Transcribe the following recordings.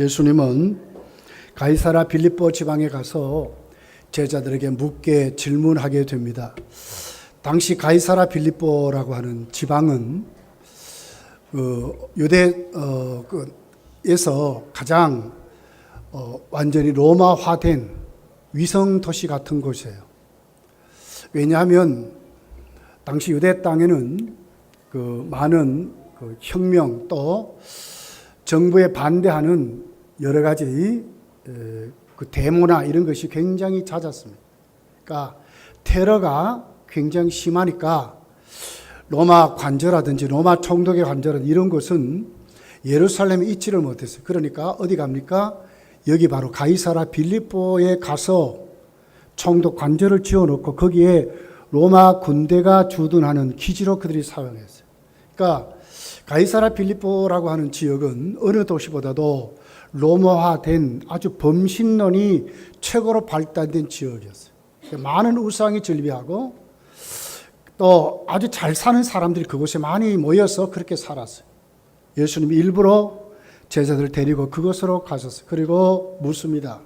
예수님은 가이사라 빌립보 지방에 가서 제자들에게 묻게 질문하게 됩니다. 당시 가이사라 빌립보라고 하는 지방은 유대에서 가장 완전히 로마화된 위성 도시 같은 곳이에요. 왜냐하면 당시 유대 땅에는 많은 혁명 또 정부에 반대하는 여러 가지 데모나 이런 것이 굉장히 잦았습니다. 그러니까 테러가 굉장히 심하니까 로마 관저라든지 로마 총독의 관저라든지 이런 곳은 예루살렘에 있지를 못했어요. 그러니까 어디 갑니까? 여기 바로 가이사라 빌립보에 가서 총독 관저를 지어놓고 거기에 로마 군대가 주둔하는 기지로 그들이 사용했어요. 그러니까 가이사라 빌립보라고 하는 지역은 어느 도시보다도 로마화된 아주 범신론이 최고로 발달된 지역이었어요. 많은 우상이 존재하고 또 아주 잘 사는 사람들이 그곳에 많이 모여서 그렇게 살았어요. 예수님이 일부러 제자들을 데리고 그곳으로 가셨어요. 그리고 묻습니다.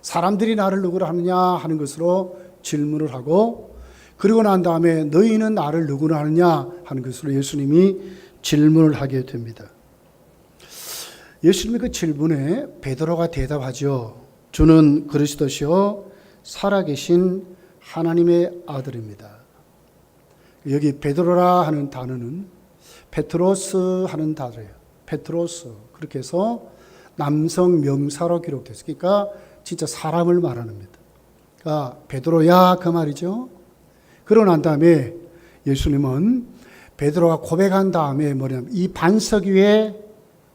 사람들이 나를 누구라 하느냐 하는 것으로 질문을 하고, 그리고 난 다음에 너희는 나를 누구라 하느냐 하는 것으로 예수님이 질문을 하게 됩니다. 예수님의 그 질문에 베드로가 대답하죠. 주는 그리스도시요 살아계신 하나님의 아들입니다. 여기 베드로라 하는 단어는 페트로스 하는 단어예요. 페트로스. 그렇게 해서 남성 명사로 기록됐어요. 그러니까 진짜 사람을 말하는 겁니다. 그러니까 베드로야 그 말이죠. 그러고 난 다음에 예수님은 베드로가 고백한 다음에 뭐냐면 이 반석 위에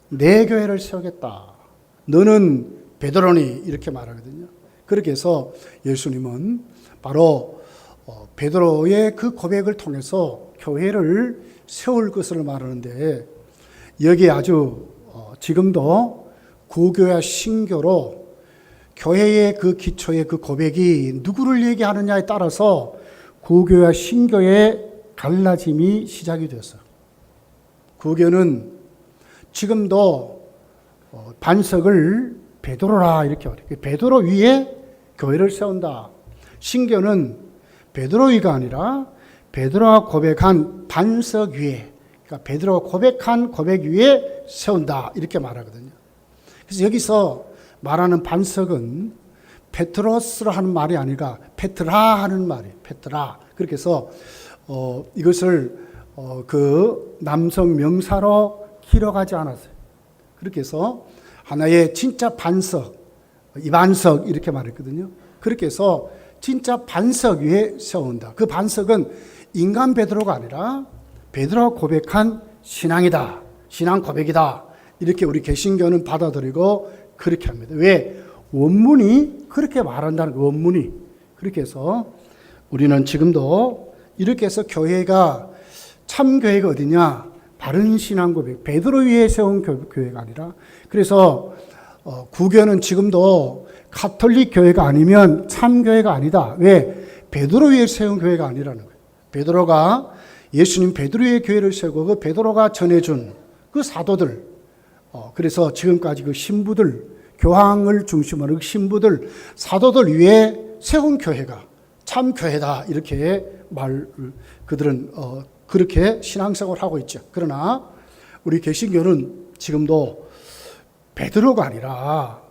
내 교회를 세우겠다. 너는 베드로니 이렇게 말하거든요. 그렇게 해서 예수님은 바로 베드로의 그 고백을 통해서 교회를 세울 것을 말하는데, 여기에 아주 지금도 구교와 신교로 교회의 그 기초의 그 고백이 누구를 얘기하느냐에 따라서 구교와 신교의 갈라짐이 시작이 됐어요. 구교는 지금도 반석을 베드로라 이렇게 말해요. 베드로 위에 교회를 세운다. 신교는 베드로 위가 아니라 베드로가 고백한 반석 위에, 그러니까 베드로가 고백한 고백 위에 세운다 이렇게 말하거든요. 그래서 여기서 말하는 반석은 페트로스라 하는 말이 아니라 페트라 하는 말이에요. 페트라. 그렇게 해서 이것을 그 남성 명사로 길어가지 않았어요. 그렇게 해서 하나의 진짜 반석, 이 반석 이렇게 말했거든요. 그렇게 해서 진짜 반석 위에 세운다. 그 반석은 인간 베드로가 아니라 베드로가 고백한 신앙이다. 신앙 고백이다. 이렇게 우리 개신교는 받아들이고 그렇게 합니다. 왜? 원문이 그렇게 말한다는 거, 원문이. 그렇게 해서 우리는 지금도 이렇게 해서 교회가 참 교회가 어디냐? 바른 신앙 고백, 베드로 위에 세운 교회가 아니라, 그래서 구교는 지금도 가톨릭 교회가 아니면 참 교회가 아니다. 왜? 베드로 위에 세운 교회가 아니라는 거예요. 베드로가 예수님 베드로 위에 교회를 세우고 그 베드로가 전해준 그 사도들, 그래서 지금까지 그 신부들, 교황을 중심으로 그 신부들, 사도들 위에 세운 교회가 참 교회다. 이렇게 그들은 그렇게 신앙생활을 하고 있죠. 그러나 우리 개신교는 지금도 베드로가 아니라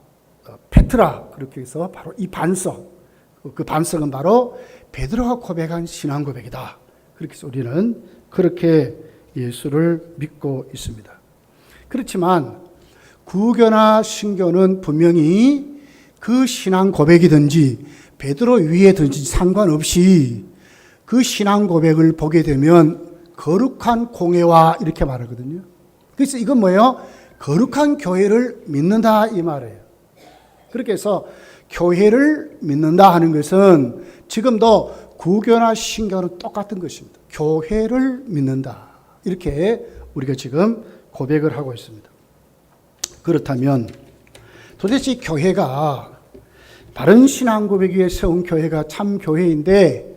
페트라, 그렇게 해서 바로 이 반석, 그 반석은 바로 베드로가 고백한 신앙 고백이다. 그렇게 해서 우리는 그렇게 예수를 믿고 있습니다. 그렇지만 구교나 신교는 분명히 그 신앙 고백이든지 베드로 위에든지 상관없이 그 신앙 고백을 보게 되면 거룩한 공예와 이렇게 말하거든요. 그래서 이건 뭐예요? 거룩한 교회를 믿는다 이 말이에요. 그렇게 해서 교회를 믿는다 하는 것은 지금도 구교나 신교는 똑같은 것입니다. 교회를 믿는다. 이렇게 우리가 지금 고백을 하고 있습니다. 그렇다면 도대체 교회가 바른 신앙 고백 위에 세운 교회가 참 교회인데,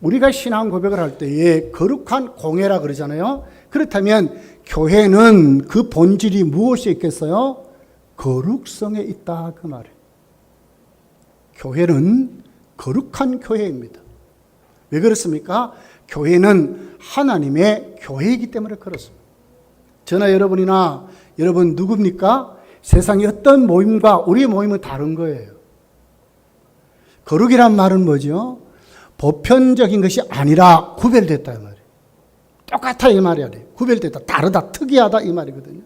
우리가 신앙 고백을 할 때에 거룩한 공예라 그러잖아요. 그렇다면 교회는 그 본질이 무엇이 있겠어요? 거룩성에 있다 그 말이에요. 교회는 거룩한 교회입니다. 왜 그렇습니까? 교회는 하나님의 교회이기 때문에 그렇습니다. 저나 여러분이나 여러분 누굽니까? 세상의 어떤 모임과 우리의 모임은 다른 거예요. 거룩이란 말은 뭐죠? 보편적인 것이 아니라 구별됐다 이 말이에요. 똑같아 이 말이 아니에요. 구별됐다, 다르다, 특이하다 이 말이거든요.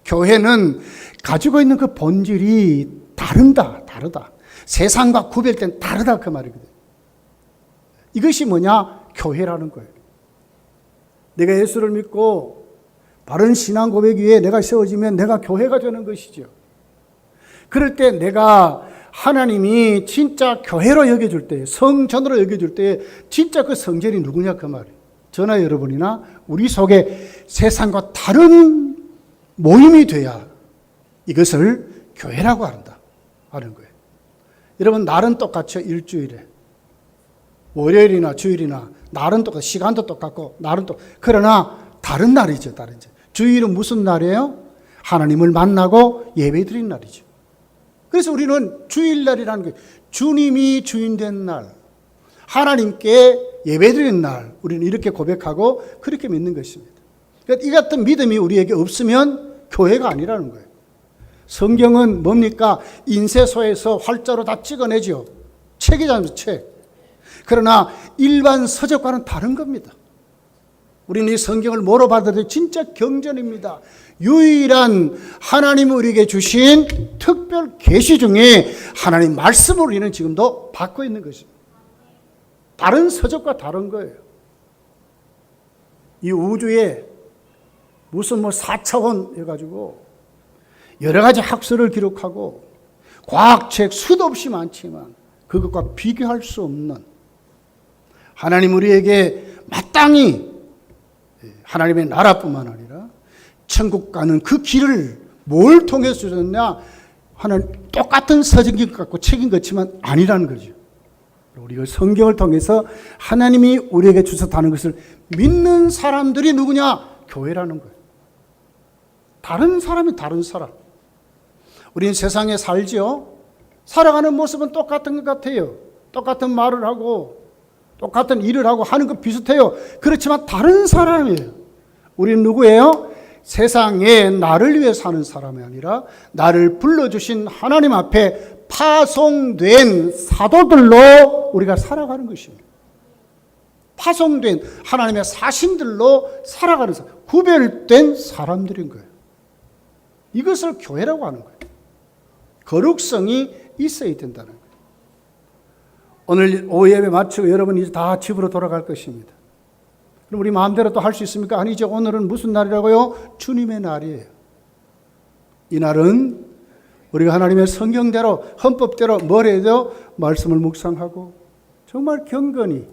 교회는 가지고 있는 그 본질이 다르다. 세상과 구별된 다르다 그 말이거든요. 이것이 뭐냐? 교회라는 거예요. 내가 예수를 믿고 바른 신앙 고백 위에 내가 세워지면 내가 교회가 되는 것이죠. 그럴 때 내가 하나님이 진짜 교회로 여겨줄 때, 성전으로 여겨줄 때 진짜 그 성전이 누구냐 그 말이에요. 저나 여러분이나 우리 속에 세상과 다른 모임이 돼야 이것을 교회라고 한다 하는 거예요. 여러분 날은 똑같죠. 일주일에 월요일이나 주일이나 날은 똑같고 시간도 똑같고 날은 그러나 다른 날이죠. 주일은 무슨 날이에요? 하나님을 만나고 예배드리는 날이죠. 그래서 우리는 주일날이라는 게 주님이 주인된 날, 하나님께 예배드리는 날, 우리는 이렇게 고백하고 그렇게 믿는 것입니다. 그러니까 이 같은 믿음이 우리에게 없으면 교회가 아니라는 거예요. 성경은 뭡니까? 인쇄소에서 활자로 다 찍어내죠. 책이잖아요, 책. 그러나 일반 서적과는 다른 겁니다. 우리는 이 성경을 뭐로 받아들여도 진짜 경전입니다. 유일한 하나님이 우리에게 주신 특별 계시 중에 하나님 말씀을 우리는 지금도 받고 있는 것입니다. 다른 서적과 다른 거예요. 이 우주에 무슨 4차원 해가지고 여러 가지 학설을 기록하고 과학책 수도 없이 많지만 그것과 비교할 수 없는 하나님 우리에게 마땅히 하나님의 나라뿐만 아니라 천국 가는 그 길을 뭘 통해서 주셨냐? 하나님 똑같은 서적인 것 같고 책인 것 같지만 아니라는 거죠. 우리가 성경을 통해서 하나님이 우리에게 주셨다는 것을 믿는 사람들이 누구냐? 교회라는 거예요. 다른 사람이 다른 사람. 우리는 세상에 살죠. 살아가는 모습은 똑같은 것 같아요. 똑같은 말을 하고 똑같은 일을 하고 하는 것 비슷해요. 그렇지만 다른 사람이에요. 우리는 누구예요? 세상에 나를 위해 사는 사람이 아니라 나를 불러주신 하나님 앞에 파송된 사도들로 우리가 살아가는 것입니다. 파송된 하나님의 사신들로 살아가는 사람, 구별된 사람들인 거예요. 이것을 교회라고 하는 거예요. 거룩성이 있어야 된다는 거예요. 오늘 오후 예배 마치고 여러분 이제 다 집으로 돌아갈 것입니다. 그럼 우리 마음대로 또 할 수 있습니까? 아니죠. 오늘은 무슨 날이라고요? 주님의 날이에요. 이 날은 우리가 하나님의 성경대로 헌법대로 뭘 해야 돼요? 말씀을 묵상하고 정말 경건히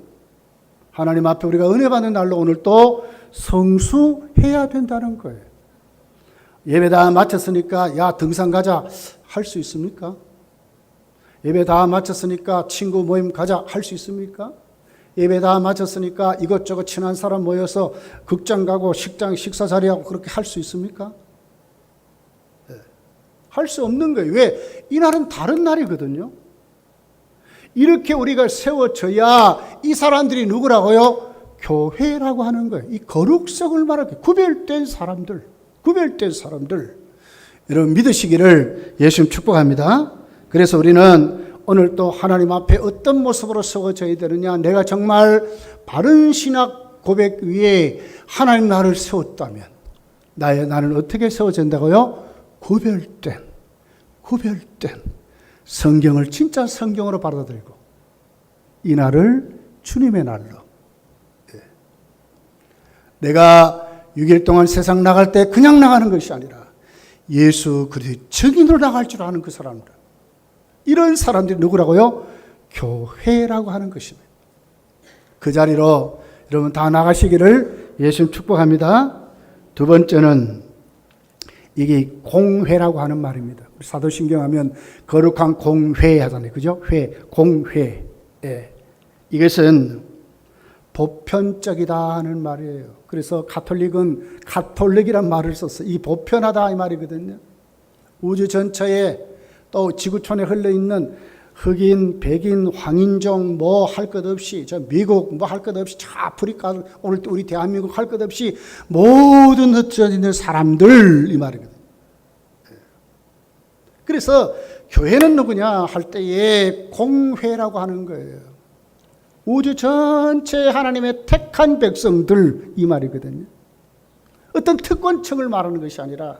하나님 앞에 우리가 은혜 받는 날로 오늘 또 성수해야 된다는 거예요. 예배 다 마쳤으니까 야 등산 가자 할 수 있습니까? 예배 다 마쳤으니까 친구 모임 가자 할 수 있습니까? 예배 다 마쳤으니까 이것저것 친한 사람 모여서 극장 가고 식사 자리하고 그렇게 할 수 있습니까? 네. 할 수 없는 거예요. 왜? 이 날은 다른 날이거든요. 이렇게 우리가 세워져야 이 사람들이 누구라고요? 교회라고 하는 거예요. 이 거룩성을 말하게 구별된 사람들. 여러분 믿으시기를 예수님 축복합니다. 그래서 우리는 오늘 또 하나님 앞에 어떤 모습으로 세워져야 되느냐. 내가 정말 바른 신학 고백 위에 하나님 나를 세웠다면 나는 어떻게 세워진다고요? 구별된 성경을 진짜 성경으로 받아들이고 이 날을 주님의 날로 내가 6일 동안 세상 나갈 때 그냥 나가는 것이 아니라 예수 그리스도의 증인으로 나갈 줄 아는 그 사람들. 이런 사람들이 누구라고요? 교회라고 하는 것입니다. 그 자리로 여러분 다 나가시기를 예수님 축복합니다. 두 번째는 이게 공회라고 하는 말입니다. 사도신경 하면 거룩한 공회 하잖아요. 그죠? 공회. 예. 이것은 보편적이다 하는 말이에요. 그래서 가톨릭은 가톨릭이란 말을 썼어요. 이 보편하다 이 말이거든요. 우주 전체에 또 지구촌에 흘러있는 흑인, 백인, 황인종 뭐 할 것 없이, 저 미국 뭐 할 것 없이, 저 아프리카, 오늘 또 우리 대한민국 할 것 없이 모든 흩어져 있는 사람들 이 말이거든요. 그래서 교회는 누구냐 할 때에 공회라고 하는 거예요. 우주 전체 하나님의 택한 백성들 이 말이거든요. 어떤 특권층을 말하는 것이 아니라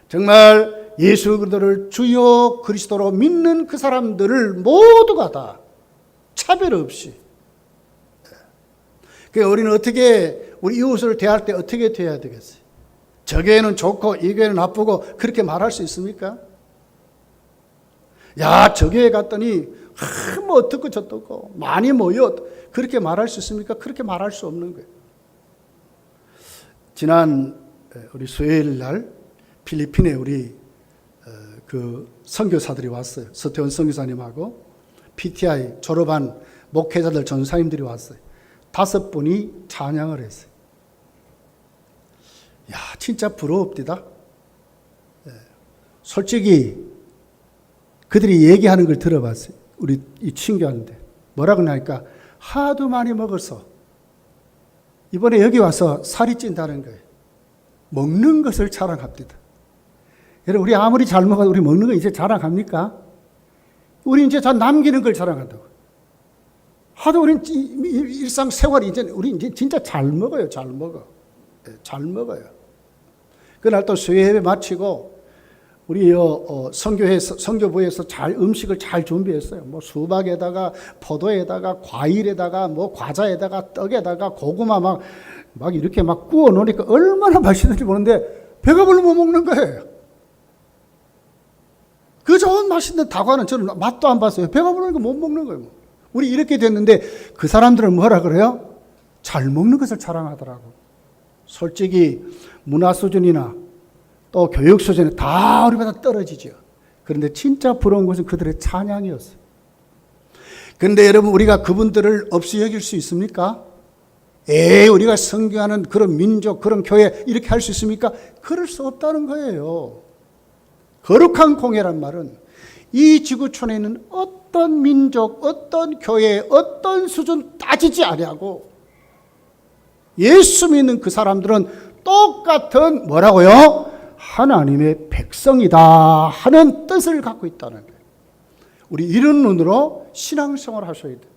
정말 예수 그리스도를 주요 그리스도로 믿는 그 사람들을 모두가 다 차별 없이. 그러니까 우리는 어떻게 우리 이웃을 대할 때 어떻게 대해야 되겠어요? 저 교회는 좋고 이 교회는 나쁘고 그렇게 말할 수 있습니까? 야, 저 교회 갔더니 뭐 어떻고 저떻고 많이 모여 그렇게 말할 수 있습니까? 그렇게 말할 수 없는 거예요. 지난 우리 수요일 날 필리핀에 우리 그 선교사들이 왔어요. 서태원 선교사님하고 PTI 졸업한 목회자들 전사님들이 왔어요. 5분이 찬양을 했어요. 야, 진짜 부럽디다. 솔직히 그들이 얘기하는 걸 들어봤어요. 우리 이 친구한테 뭐라 그러냐니까 하도 많이 먹어서 이번에 여기 와서 살이 찐다는 거예요. 먹는 것을 자랑합니다. 여러분, 우리 아무리 잘 먹어도 우리 먹는 거 이제 자랑합니까? 우리 이제 다 남기는 걸 자랑한다고. 하도 우리 일상생활이 우리 이제 진짜 잘 먹어요. 잘 먹어. 잘 먹어요. 그날 또 수요예배 마치고 우리 선교부에서 잘 음식을 잘 준비했어요. 뭐 수박에다가 포도에다가 과일에다가 뭐 과자에다가 떡에다가 고구마 막 이렇게 막 구워 놓으니까 얼마나 맛있는지 모르는데 배가 별로 못 먹는 거예요. 그 좋은 맛있는 다과는 저는 맛도 안 봤어요. 배가 부르니까 못 먹는 거예요. 우리 이렇게 됐는데 그 사람들은 뭐라 그래요? 잘 먹는 것을 자랑하더라고. 솔직히 문화 수준이나 또 교육 수준이 다 우리보다 떨어지죠. 그런데 진짜 부러운 것은 그들의 찬양이었어요. 그런데 여러분, 우리가 그분들을 없이 여길 수 있습니까? 우리가 선교하는 그런 민족, 그런 교회 이렇게 할 수 있습니까? 그럴 수 없다는 거예요. 거룩한 공예란 말은 이 지구촌에 있는 어떤 민족, 어떤 교회, 어떤 수준 따지지 아니하고 예수 믿는 그 사람들은 똑같은 뭐라고요? 하나님의 백성이다 하는 뜻을 갖고 있다는 거예요. 우리 이런 눈으로 신앙생활을 하셔야 돼요.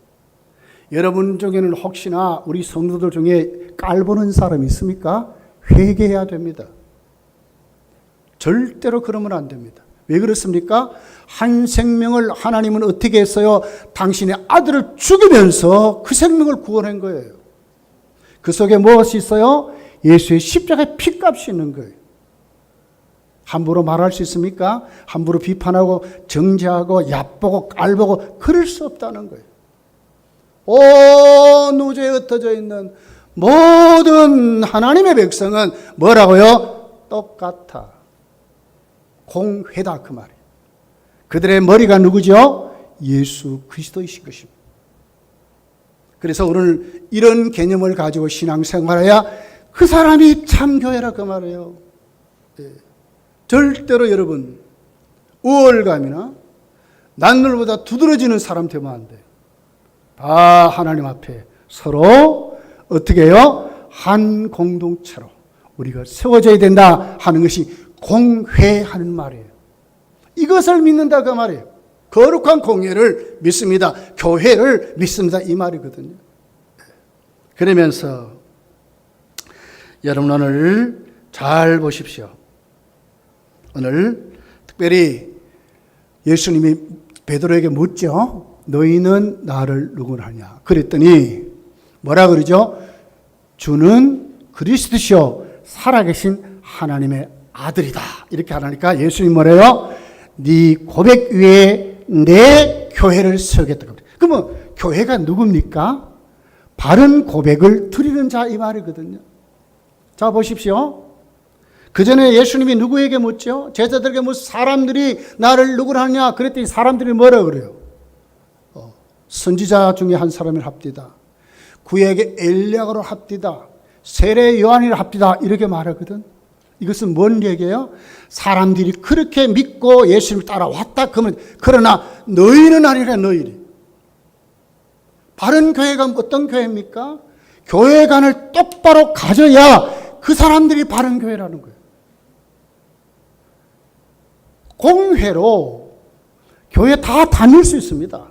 여러분 중에는 혹시나 우리 성도들 중에 깔보는 사람이 있습니까? 회개해야 됩니다. 절대로 그러면 안 됩니다. 왜 그렇습니까? 한 생명을 하나님은 어떻게 했어요? 당신의 아들을 죽이면서 그 생명을 구원한 거예요. 그 속에 무엇이 있어요? 예수의 십자가의 피값이 있는 거예요. 함부로 말할 수 있습니까? 함부로 비판하고 정죄하고 얕보고 깔보고 그럴 수 없다는 거예요. 온 우주에 흩어져 있는 모든 하나님의 백성은 뭐라고요? 똑같아. 공회다 그 말이에요. 그들의 머리가 누구죠? 예수 그리스도이신 것입니다. 그래서 오늘 이런 개념을 가지고 신앙생활해야 그 사람이 참교회라 그 말이에요. 절대로 여러분 우월감이나 남들보다 두드러지는 사람 되면 안 돼요. 다 하나님 앞에 서로 어떻게 해요? 한 공동체로 우리가 세워져야 된다 하는 것이 공회하는 말이에요. 이것을 믿는다 그 말이에요. 거룩한 공회를 믿습니다. 교회를 믿습니다. 이 말이거든요. 그러면서 여러분 오늘 잘 보십시오. 오늘 특별히 예수님이 베드로에게 묻죠. 너희는 나를 누구라 하냐. 그랬더니 뭐라 그러죠? 주는 그리스도시요 살아계신 하나님의 아들이다. 이렇게 하니까 예수님 뭐래요? 네 고백 위에 내 교회를 세우겠다. 그러면 교회가 누굽니까? 바른 고백을 드리는 자 이 말이거든요. 자 보십시오. 그 전에 예수님이 누구에게 묻죠? 제자들에게 묻죠. 사람들이 나를 누구라 하냐? 그랬더니 사람들이 뭐라 그래요? 선지자 중에 한 사람을 합디다. 구약의 엘리야로 합디다. 세례 요한이라 합디다. 이렇게 말하거든. 이것은 뭔 얘기예요? 사람들이 그렇게 믿고 예수님을 따라왔다 그러면, 그러나 너희는 아니라 너희는. 바른 교회가 어떤 교회입니까? 교회관을 똑바로 가져야 그 사람들이 바른 교회라는 거예요. 공회로 교회 다 다닐 수 있습니다.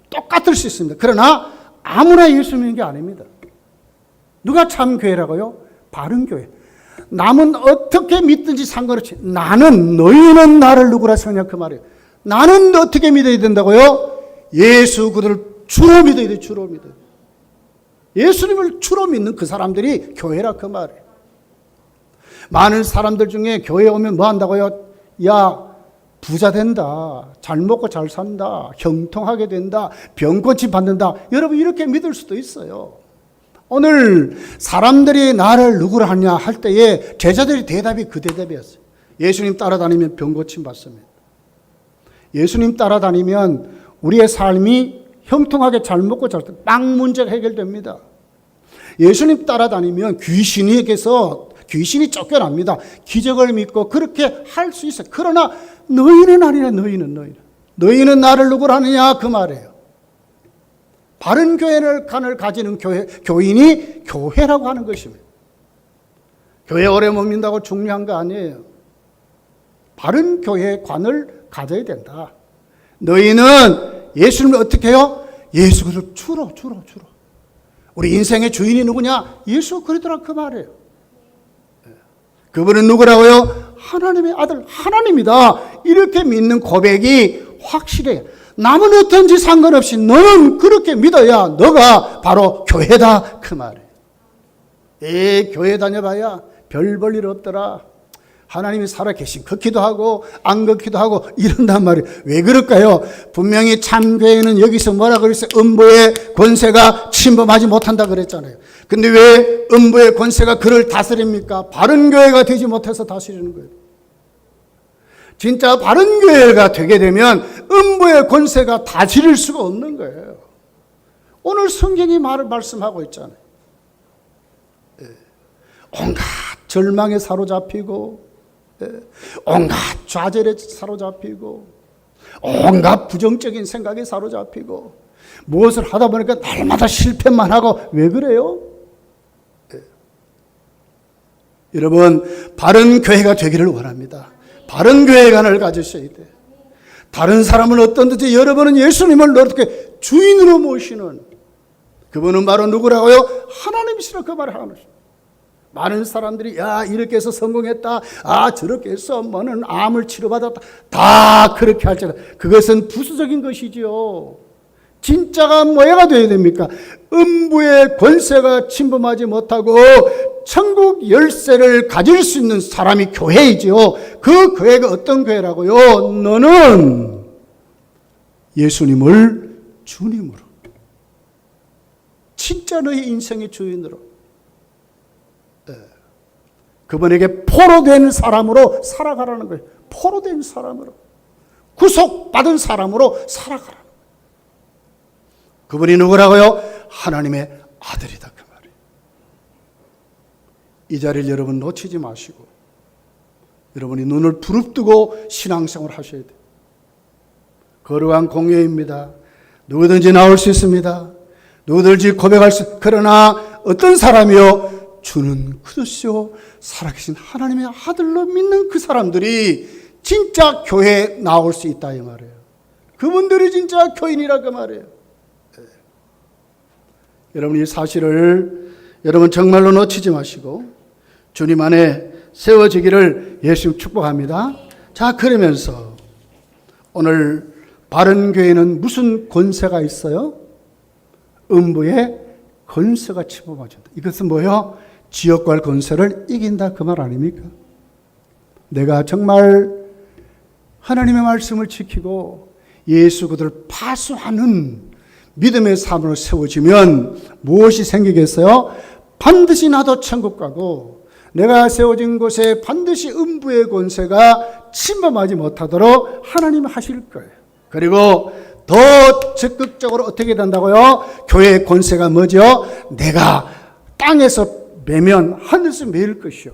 똑같을 수 있습니다. 그러나 아무나 예수 믿는 게 아닙니다. 누가 참 교회라고요? 바른 교회. 남은 어떻게 믿든지 상관없이 나는, 너희는 나를 누구라 생각냐 그 말이에요. 나는 어떻게 믿어야 된다고요? 예수 그들을 주로 믿어야 돼. 주로 믿어야 돼. 예수님을 주로 믿는 그 사람들이 교회라 그 말이에요. 많은 사람들 중에 교회에 오면 뭐 한다고요? 야, 부자 된다, 잘 먹고 잘 산다, 형통하게 된다, 병고침 받는다. 여러분 이렇게 믿을 수도 있어요. 오늘 사람들이 나를 누구라 하냐 할 때에 제자들의 대답이 그 대답이었어요. 예수님 따라다니면 병고침 받습니다. 예수님 따라다니면 우리의 삶이 형통하게 잘 먹고 잘 산다. 빵 문제가 해결됩니다. 예수님 따라다니면 귀신이 쫓겨납니다. 기적을 믿고 그렇게 할 수 있어요. 그러나 너희는 아니라 너희는 나를 누구라 하느냐 그 말이에요. 바른 교회관을 가지는 교인이 교회라고 하는 것입니다. 교회 오래 못 믿는다고 중요한 거 아니에요. 바른 교회관을 가져야 된다. 너희는 예수님을 어떻게 해요? 예수 그리스도를 주로. 우리 인생의 주인이 누구냐? 예수 그리스도라 그 말이에요. 그분은 누구라고요? 하나님의 아들, 하나님이다. 이렇게 믿는 고백이 확실해요. 남은 어떤지 상관없이 너는 그렇게 믿어야 너가 바로 교회다 그 말이에요. 교회 다녀봐야 별 볼 일 없더라. 하나님이 살아계신 걷기도 하고 안 걷기도 하고 이런단 말이에요. 왜 그럴까요? 분명히 참교회는 여기서 뭐라 그랬어요? 음부의 권세가 침범하지 못한다 그랬잖아요. 근데 왜 음부의 권세가 그를 다스립니까? 바른 교회가 되지 못해서 다스리는 거예요. 진짜 바른 교회가 되게 되면 음부의 권세가 다스릴 수가 없는 거예요. 오늘 성경이 말씀하고 있잖아요. 온갖 절망에 사로잡히고, 온갖 좌절에 사로잡히고, 온갖 부정적인 생각에 사로잡히고, 무엇을 하다 보니까 날마다 실패만 하고. 왜 그래요? 여러분, 바른 교회가 되기를 원합니다. 바른 교회관을 가지셔야 돼요. 다른 사람은 어떤지 여러분은 예수님을 어떻게 주인으로 모시는, 그분은 바로 누구라고요? 하나님이시라 그 말을 하는 것입니다. 많은 사람들이 야 이렇게 해서 성공했다, 저렇게 해서 뭐는 암을 치료받았다, 다 그렇게 할지라 그것은 부수적인 것이지요. 진짜가 뭐가 되어야 됩니까? 음부의 권세가 침범하지 못하고 천국 열쇠를 가질 수 있는 사람이 교회이지요. 그 교회가 어떤 교회라고요? 너는 예수님을 주님으로, 진짜 너의 인생의 주인으로, 그분에게 포로된 사람으로 살아가라는 거예요. 포로된 사람으로, 구속받은 사람으로 살아가라. 그분이 누구라고요? 하나님의 아들이다 그 말이에요. 이 자리를 여러분 놓치지 마시고 여러분이 눈을 부릅뜨고 신앙생활 하셔야 돼요. 거룩한 공예입니다. 누구든지 나올 수 있습니다. 누구든지 고백할 수. 그러나 어떤 사람이요? 주는 그리스도 살아계신 하나님의 아들로 믿는 그 사람들이 진짜 교회에 나올 수 있다 이 말이에요. 그분들이 진짜 교인이라 그 말이에요. 여러분 이 사실을 여러분 정말로 놓치지 마시고 주님 안에 세워지기를 예수님 축복합니다. 자, 그러면서 오늘 바른 교회는 무슨 권세가 있어요? 음부의 권세가 침범하신다. 이것은 뭐예요? 지역과 권세를 이긴다 그 말 아닙니까? 내가 정말 하나님의 말씀을 지키고 예수 그들을 파수하는 믿음의 삶으로 세워지면 무엇이 생기겠어요? 반드시 나도 천국 가고 내가 세워진 곳에 반드시 음부의 권세가 침범하지 못하도록 하나님이 하실 거예요. 그리고 더 적극적으로 어떻게 된다고요? 교회의 권세가 뭐죠? 내가 땅에서 매면 하늘에서 매일 것이요,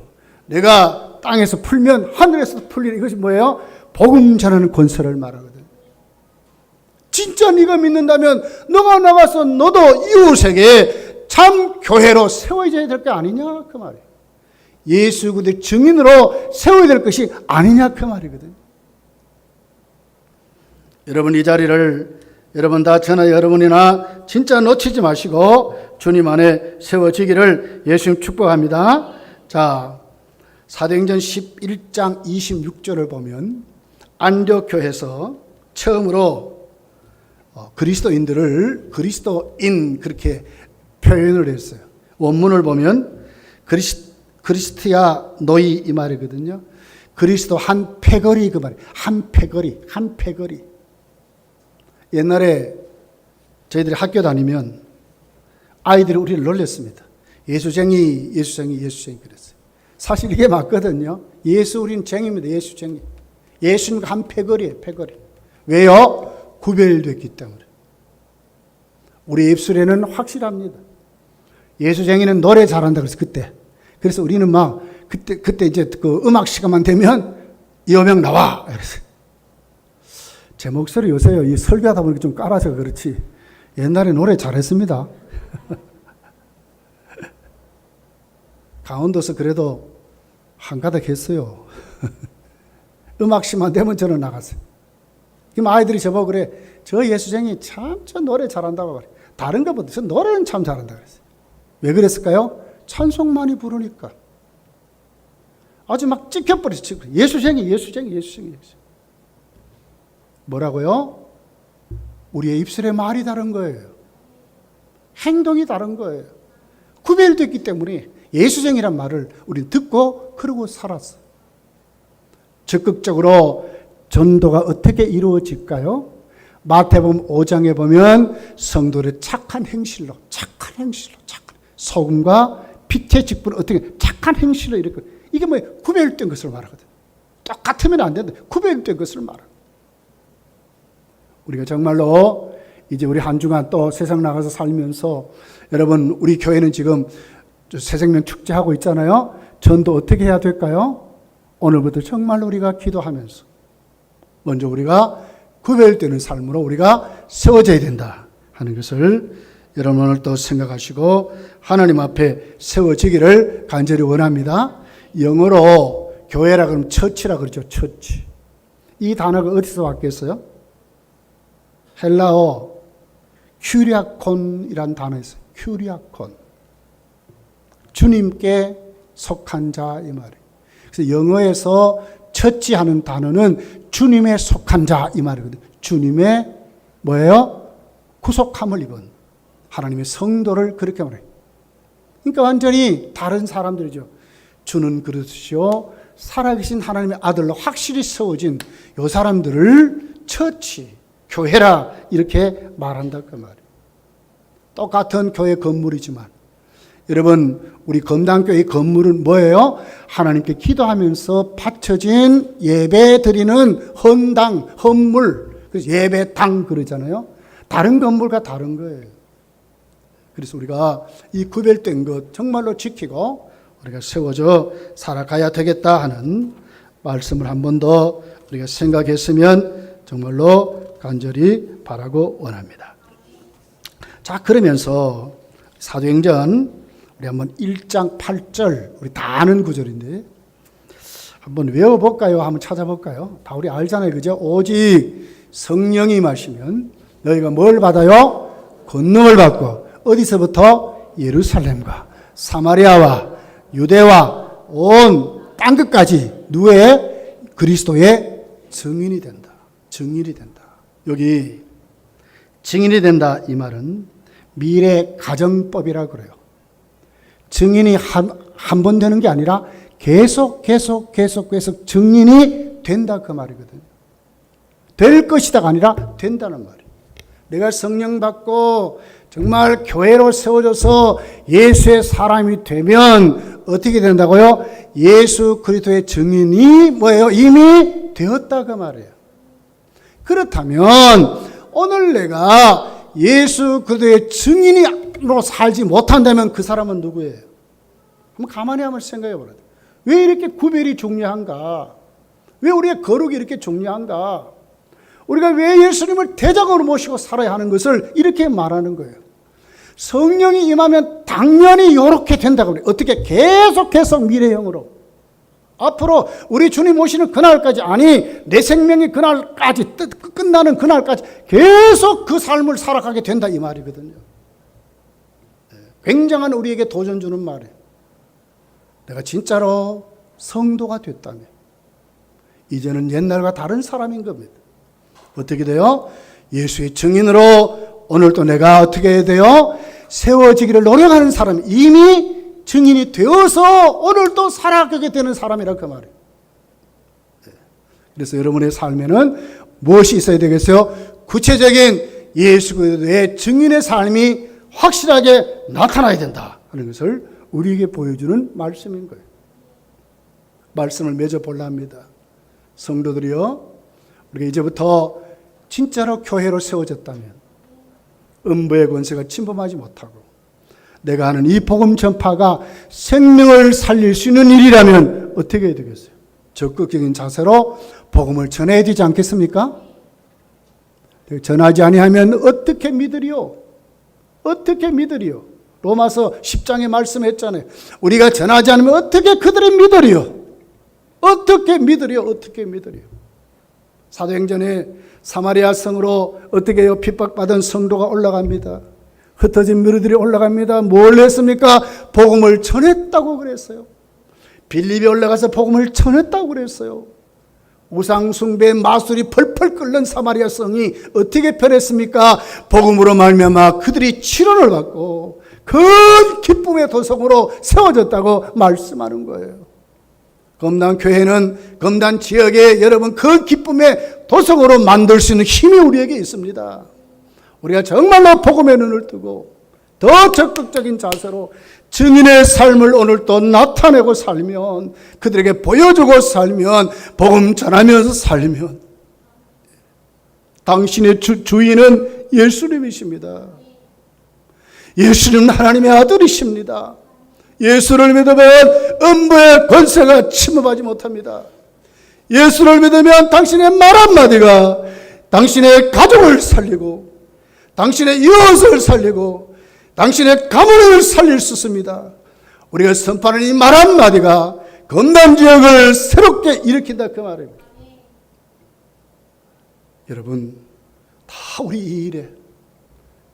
내가 땅에서 풀면 하늘에서도 풀리는 이것이 뭐예요? 복음 전하는 권세를 말하거든. 진짜 네가 믿는다면 너가 나가서 너도 이웃에게 참 교회로 세워져야 될 게 아니냐 그 말이에요. 예수 그리스도의 증인으로 세워야 될 것이 아니냐 그 말이거든. 여러분 이 자리를 여러분 다 저나 여러분이나 진짜 놓치지 마시고 주님 안에 세워지기를 예수님 축복합니다. 자, 사도행전 11장 26절을 보면 안디옥교에서 처음으로 그리스도인들을 그리스도인 그렇게 표현을 했어요. 원문을 보면 그리스티아 노이 이 말이거든요. 그리스도 한 패거리 그 말이에요. 한 패거리. 옛날에 저희들이 학교 다니면 아이들이 우리를 놀렸습니다. 예수쟁이 그랬어요. 사실 이게 맞거든요. 예수 우리는 쟁입니다. 예수쟁이. 예수님과 한 패거리예요. 왜요? 구별됐기 때문에. 우리 입술에는 확실합니다. 예수쟁이는 노래 잘한다 그래서 그때. 그래서 우리는 막 그때 이제 그 음악 시간만 되면 여명 나와. 그랬어요. 제 목소리 요새요. 이 설교하다 보니까 좀 깔아서 그렇지. 옛날에 노래 잘했습니다. 강원도서 그래도 한가닥 했어요. 음악 시간 되면 저는 나갔어요. 그럼 아이들이 저보고 그래. 저 예수쟁이 참 저 노래 잘한다고 그래. 다른 것보다 저 노래는 참 잘한다 그랬어요. 왜 그랬을까요? 찬송 많이 부르니까. 아주 막 찍혀버렸지. 예수쟁이. 뭐라고요? 우리의 입술의 말이 다른 거예요. 행동이 다른 거예요. 구별됐기 때문에 예수쟁이란 말을 우리는 듣고 그러고 살았어. 적극적으로 전도가 어떻게 이루어질까요? 마태복음 5장에 보면 성도를 착한 행실로 소금과 빛의 직분을 어떻게 착한 행실로 이렇게 이게 뭐예요? 구별된 것을 말하거든. 똑같으면 안 된다. 구별된 것을 말하거든. 우리가 정말로 이제 우리 한 주간 또 세상 나가서 살면서 여러분 우리 교회는 지금 새생명 축제하고 있잖아요. 전도 어떻게 해야 될까요? 오늘부터 정말로 우리가 기도하면서 먼저 우리가 구별되는 삶으로 우리가 세워져야 된다 하는 것을 여러분 오늘 또 생각하시고 하나님 앞에 세워지기를 간절히 원합니다. 영어로 교회라 그러면 처치라 그러죠. 처치. 이 단어가 어디서 왔겠어요? 헬라어 큐리아콘이라는 단어 있어요. 큐리아콘. 주님께 속한 자 이 말이에요. 그래서 영어에서 처치하는 단어는 주님의 속한 자 이 말이거든요. 주님의 뭐예요? 구속함을 입은 하나님의 성도를 그렇게 말해요. 그러니까 완전히 다른 사람들이죠. 주는 그릇이요 살아계신 하나님의 아들로 확실히 세워진 이 사람들을 처치, 교회라 이렇게 말한다 그 말이에요. 똑같은 교회 건물이지만 여러분 우리 검단교회 건물은 뭐예요? 하나님께 기도하면서 바쳐진 예배 드리는 헌당, 헌물, 그래서 예배당 그러잖아요. 다른 건물과 다른 거예요. 그래서 우리가 이 구별된 것 정말로 지키고 우리가 세워져 살아가야 되겠다 하는 말씀을 한 번 더 우리가 생각했으면 정말로 간절히 바라고 원합니다. 자, 그러면서 사도행전 우리 한번 1장 8절 우리 다 아는 구절인데 한번 외워볼까요? 한번 찾아볼까요? 다 우리 알잖아요. 그죠? 오직 성령이 임하시면 너희가 뭘 받아요? 권능을 받고 어디서부터? 예루살렘과 사마리아와 유대와 온 땅끝까지 누구의? 그리스도의 증인이 된다. 증인이 된다. 여기 증인이 된다 이 말은 미래 가정법이라고 그래요. 증인이 한 번 되는 게 아니라 계속 증인이 된다 그 말이거든요. 될 것이다가 아니라 된다는 말이에요. 내가 성령 받고 정말 교회로 세워져서 예수의 사람이 되면 어떻게 된다고요? 예수 그리스도의 증인이 뭐예요? 이미 되었다 그 말이에요. 그렇다면 오늘 내가 예수 그리스도의 증인으로 살지 못한다면 그 사람은 누구예요? 한번 가만히 한번 생각해 보라. 왜 이렇게 구별이 중요한가? 왜 우리의 거룩이 이렇게 중요한가? 우리가 왜 예수님을 대장으로 모시고 살아야 하는 것을 이렇게 말하는 거예요. 성령이 임하면 당연히 이렇게 된다고 그래요. 어떻게 계속해서 미래형으로. 앞으로 우리 주님 오시는 그날까지, 아니 내 생명이 그날까지 끝나는 그날까지 계속 그 삶을 살아가게 된다 이 말이거든요. 굉장한 우리에게 도전 주는 말이에요. 내가 진짜로 성도가 됐다면 이제는 옛날과 다른 사람인 겁니다. 어떻게 돼요? 예수의 증인으로 오늘도 내가 어떻게 해야 돼요? 세워지기를 노력하는 사람, 이미 증인이 되어서 오늘도 살아가게 되는 사람이라 그 말이에요. 그래서 여러분의 삶에는 무엇이 있어야 되겠어요? 구체적인 예수 그리스도의 증인의 삶이 확실하게 나타나야 된다 하는 것을 우리에게 보여주는 말씀인 거예요. 말씀을 맺어보려 합니다. 성도들이요, 우리가 이제부터 진짜로 교회로 세워졌다면 음부의 권세가 침범하지 못하고 내가 하는 이 복음 전파가 생명을 살릴 수 있는 일이라면 어떻게 해야 되겠어요? 적극적인 자세로 복음을 전해야 되지 않겠습니까? 전하지 아니하면 어떻게 믿으리요? 어떻게 믿으리요? 로마서 10장에 말씀했잖아요. 우리가 전하지 않으면 어떻게 그들이 믿으리요? 어떻게 믿으리요? 어떻게 믿으리요? 사도행전에 사마리아 성으로 어떻게 해요? 핍박받은 성도가 올라갑니다. 흩어진 무리들이 올라갑니다. 뭘 했습니까? 복음을 전했다고 그랬어요. 빌립에 올라가서 복음을 전했다고 그랬어요. 우상숭배 마술이 펄펄 끓는 사마리아 성이 어떻게 변했습니까? 복음으로 말미암아 그들이 치료를 받고 큰 기쁨의 도성으로 세워졌다고 말씀하는 거예요. 검단 교회는 검단 지역에 여러분 그 기쁨의 도성으로 만들 수 있는 힘이 우리에게 있습니다. 우리가 정말로 복음의 눈을 뜨고 더 적극적인 자세로 증인의 삶을 오늘 또 나타내고 살면, 그들에게 보여주고 살면, 복음 전하면서 살면, 당신의 주인은 예수님이십니다. 예수님은 하나님의 아들이십니다. 예수를 믿으면 음부의 권세가 침범하지 못합니다. 예수를 믿으면 당신의 말 한마디가 당신의 가족을 살리고 당신의 이웃을 살리고 당신의 가문을 살릴 수 있습니다. 우리가 선포하는 이 말 한마디가 검단 지역을 새롭게 일으킨다 그 말입니다. 여러분 다 우리 이 일에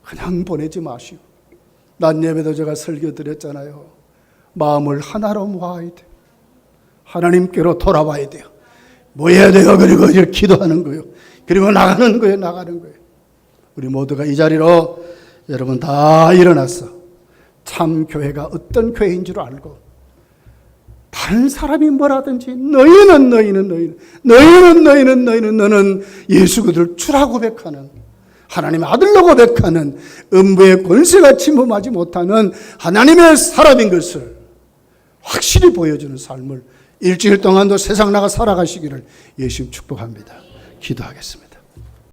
그냥 보내지 마시고, 낮 예배도 제가 설교 드렸잖아요. 마음을 하나로 모아야 돼요. 하나님께로 돌아와야 돼요. 모여야 돼요. 그리고 기도하는 거예요. 그리고 나가는 거예요. 나가는 거예요. 우리 모두가 이 자리로 여러분 다 일어났어. 참 교회가 어떤 교회인 줄 알고, 다른 사람이 뭐라든지 너는 예수 그들 주라 고백하는, 하나님의 아들로 고백하는, 음부의 권세가 침범하지 못하는 하나님의 사람인 것을 확실히 보여주는 삶을 일주일 동안도 세상 나가 살아가시기를 예수님 축복합니다. 기도하겠습니다.